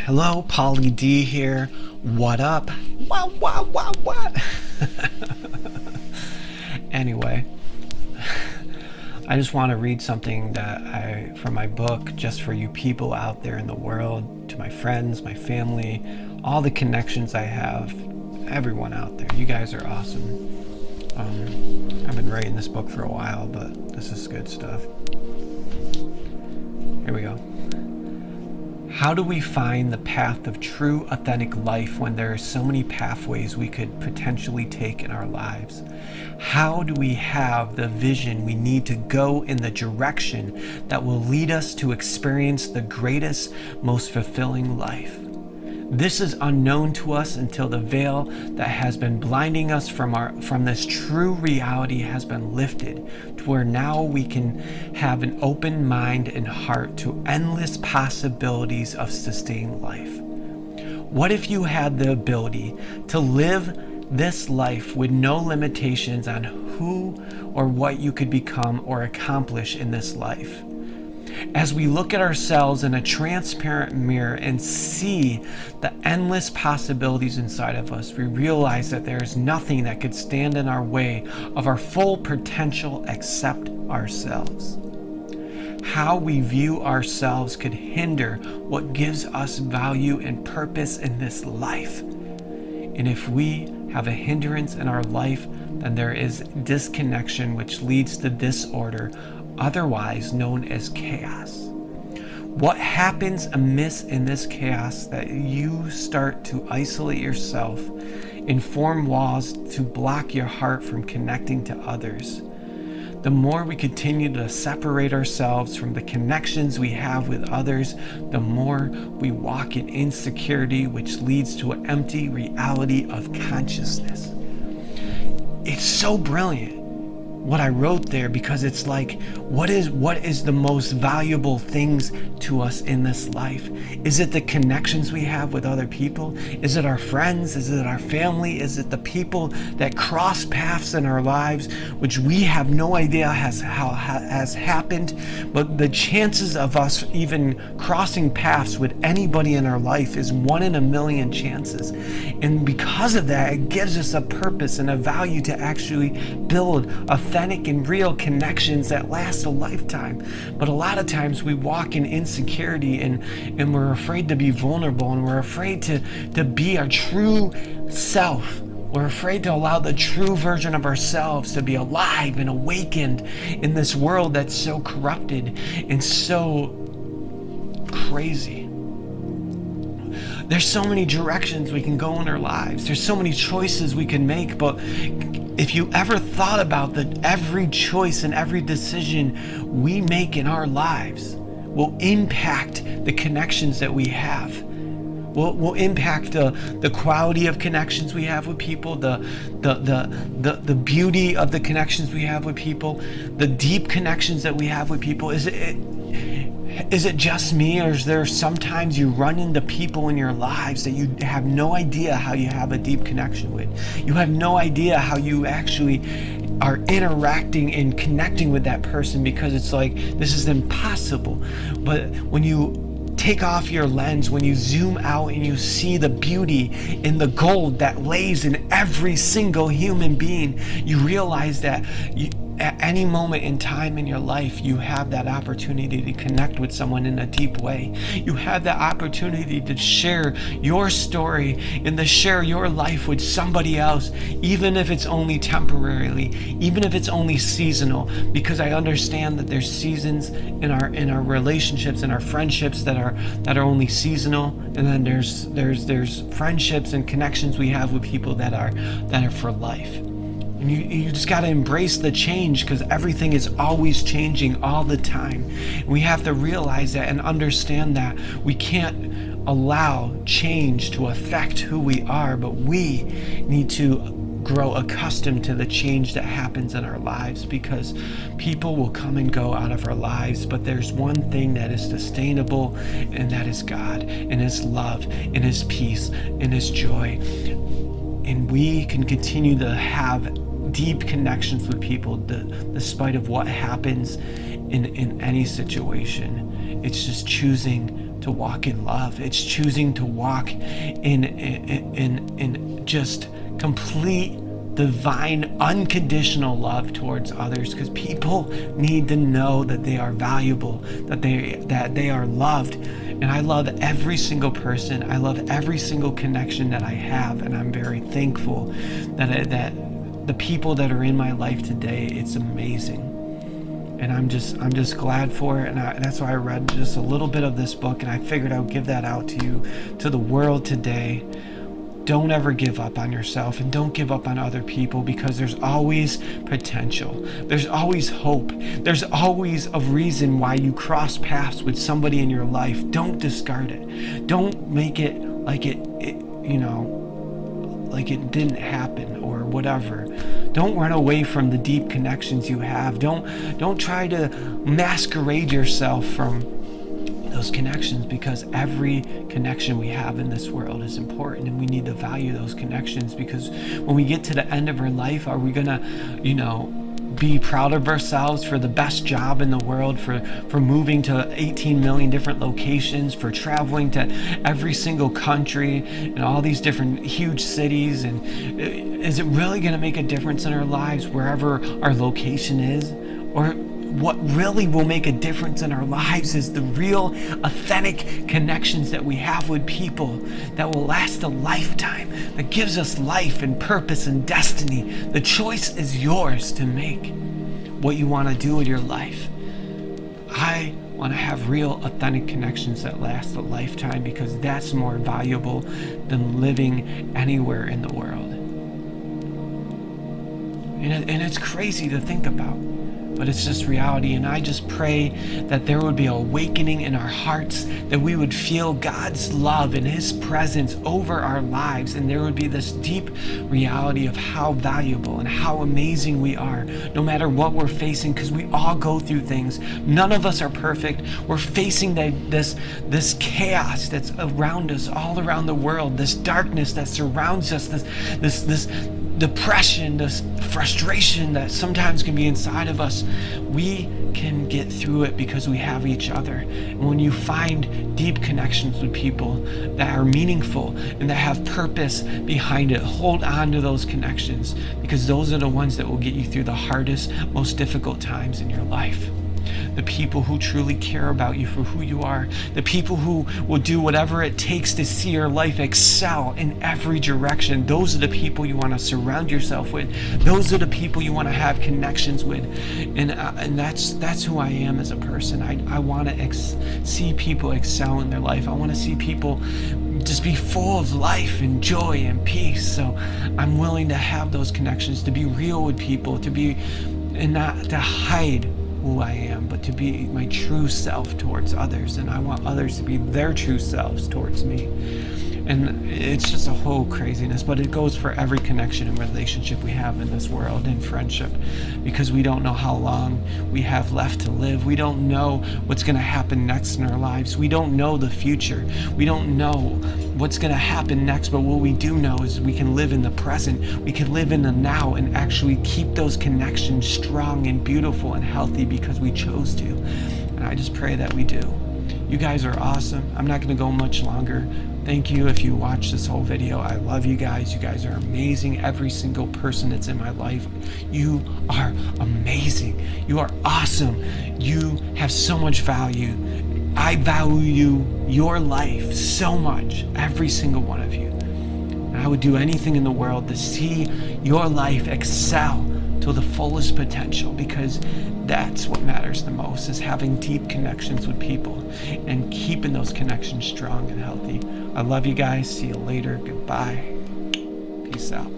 Hello, Pauly D here. What up? What? Anyway, I just want to read something from my book, just for you people out there in the world, to my friends, my family, all the connections I have, everyone out there. You guys are awesome. I've been writing this book for a while, but this is good stuff. Here we go. How do we find the path of true, authentic life when there are so many pathways we could potentially take in our lives? How do we have the vision we need to go in the direction that will lead us to experience the greatest, most fulfilling life? This is unknown to us until the veil that has been blinding us from this true reality has been lifted, to where now we can have an open mind and heart to endless possibilities of sustained life. What if you had the ability to live this life with no limitations on who or what you could become or accomplish in this life? As we look at ourselves in a transparent mirror and see the endless possibilities inside of us, we realize that there is nothing that could stand in our way of our full potential except ourselves. How we view ourselves could hinder what gives us value and purpose in this life. And if we have a hindrance in our life, then there is disconnection, which leads to disorder, otherwise known as chaos. What happens amiss in this chaos that you start to isolate yourself and form walls to block your heart from connecting to others. The more we continue to separate ourselves from the connections we have with others, the more we walk in insecurity, which leads to an empty reality of consciousness. It's so brilliant what I wrote there, because it's like, what is the most valuable things to us in this life? Is it the connections we have with other people? Is it our friends? Is it our family? Is it the people that cross paths in our lives, which we have no idea has happened, but the chances of us even crossing paths with anybody in our life is 1 in a million chances. And because of that, it gives us a purpose and a value to actually build authentic and real connections that last a lifetime. But a lot of times we walk in insecurity and we're afraid to be vulnerable, and we're afraid to be our true self. We're afraid to allow the true version of ourselves to be alive and awakened in this world that's so corrupted and so crazy. There's so many directions we can go in our lives. There's so many choices we can make, but if you ever thought about that every choice and every decision we make in our lives will impact the connections that we have, will impact the quality of connections we have with people, the beauty of the connections we have with people, the deep connections that we have with people. Is it just me, or is there sometimes you run into people in your lives that you have no idea how you have a deep connection with? You have no idea how you actually are interacting and connecting with that person, because it's like, this is impossible. But when you take off your lens, when you zoom out and you see the beauty in the gold that lays in every single human being, you realize that at any moment in time in your life, you have that opportunity to connect with someone in a deep way. You have that opportunity to share your story and to share your life with somebody else, even if it's only temporarily, even if it's only seasonal, because I understand that there's seasons in our relationships and our friendships that are only seasonal, and then there's friendships and connections we have with people that are for life. And you just got to embrace the change, because everything is always changing all the time. We have to realize that and understand that we can't allow change to affect who we are, but we need to grow accustomed to the change that happens in our lives, because people will come and go out of our lives, but there's one thing that is sustainable, and that is God and His love and His peace and His joy. And we can continue to have deep connections with people despite of what happens in any situation. It's just choosing to walk in love. It's choosing to walk in just complete, divine, unconditional love towards others, because people need to know that they are valuable, that they are loved. And I love every single person. I love every single connection that I have, and I'm very thankful that the people that are in my life today, it's amazing. And I'm just glad for it. And that's why I read just a little bit of this book, and I figured I would give that out to you, to the world today. Don't ever give up on yourself, and don't give up on other people, because there's always potential. There's always hope. There's always a reason why you cross paths with somebody in your life. Don't discard it. Don't make it like it didn't happen or whatever. Don't run away from the deep connections you have. Don't try to masquerade yourself from those connections, because every connection we have in this world is important, and we need to value those connections, because when we get to the end of our life, are we gonna, be proud of ourselves for the best job in the world, for moving to 18 million different locations, for traveling to every single country and all these different huge cities? And is it really going to make a difference in our lives wherever our location is? Or what really will make a difference in our lives is the real, authentic connections that we have with people that will last a lifetime, that gives us life and purpose and destiny. The choice is yours to make what you want to do with your life. I want to have real, authentic connections that last a lifetime, because that's more valuable than living anywhere in the world. And it's crazy to think about, but it's just reality. And I just pray that there would be an awakening in our hearts, that we would feel God's love and His presence over our lives, and there would be this deep reality of how valuable and how amazing we are, no matter what we're facing, because we all go through things. None of us are perfect. We're facing this chaos that's around us, all around the world, this darkness that surrounds us, this depression, this frustration that sometimes can be inside of us. We can get through it because we have each other. And when you find deep connections with people that are meaningful and that have purpose behind it, hold on to those connections, because those are the ones that will get you through the hardest, most difficult times in your life. The people who truly care about you for who you are, the people who will do whatever it takes to see your life excel in every direction. Those are the people you want to surround yourself with. Those are the people you want to have connections with. And that's who I am as a person. I want to see people excel in their life. I want to see people just be full of life and joy and peace. So I'm willing to have those connections, to be real with people, and not to hide who I am, but to be my true self towards others. And I want others to be their true selves towards me. And it's just a whole craziness, but it goes for every connection and relationship we have in this world, and friendship, because we don't know how long we have left to live. We don't know what's going to happen next in our lives. We don't know the future. We don't know what's going to happen next, but what we do know is we can live in the present. We can live in the now and actually keep those connections strong and beautiful and healthy, because we chose to. And I just pray that we do. You guys are awesome. I'm not going to go much longer. Thank you if you watched this whole video. I love you guys. You guys are amazing. Every single person that's in my life, you are amazing. You are awesome. You have so much value. I value your life so much, every single one of you. And I would do anything in the world to see your life excel to the fullest potential, because that's what matters the most, is having deep connections with people and keeping those connections strong and healthy. I love you guys. See you later. Goodbye. Peace out.